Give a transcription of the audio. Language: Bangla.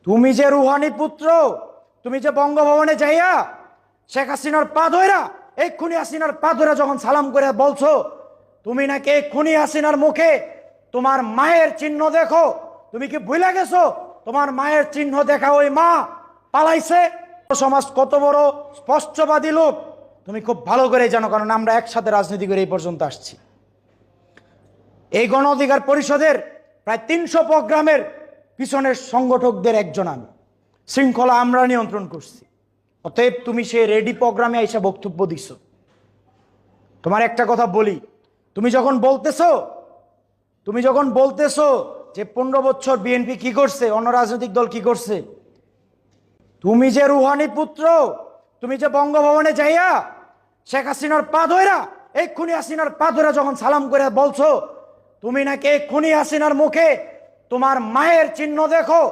তুমি যে রুহানি পুত্র, তুমি যে বঙ্গভবনে যাইয়া শেখ হাসিনার পা ধইরা, এক্ষুনি হাসিনার পা ধইরা যখন সালাম করে বলছো তুমি নাকি এক্ষুনি হাসিনার মুখে তোমার মায়ের চিহ্ন দেখো, তুমি কি ভুলে গেছো তোমার মায়ের চিহ্ন দেখা ওই মা পালাইছে? সমাজ কত বড় স্পষ্টবাদী লোক তুমি খুব ভালো করে জানো, কারণ আমরা একসাথে রাজনীতি করে এই পর্যন্ত আসছি। এই গণ অধিকার পরিষদের প্রায় ৩০০ প্রোগ্রামের পিছনের সংগঠকদের একজন আমি। শৃঙ্খলা আমরা নিয়ন্ত্রণ করছি। অতএব তুমি সেই রেডি প্রোগ্রামে এসে বক্তব্য দিছ। তোমার একটা কথা বলি, তুমি যখন বলতেছো যে 15 বছর বিএনপি কি করছে, অন্য রাজনৈতিক দল কি করছে, তুমি যে রুহানি পুত্র, তুমি যে বঙ্গভবনে যাইয়া শেখ হাসিনার পা ধইরা, এক্ষুনি হাসিনার পা ধইরা যখন সালাম করে বলছো তুমি নাকি এক্ষুনি হাসিনার মুখে তোমার মায়ের চিহ্ন দেখো,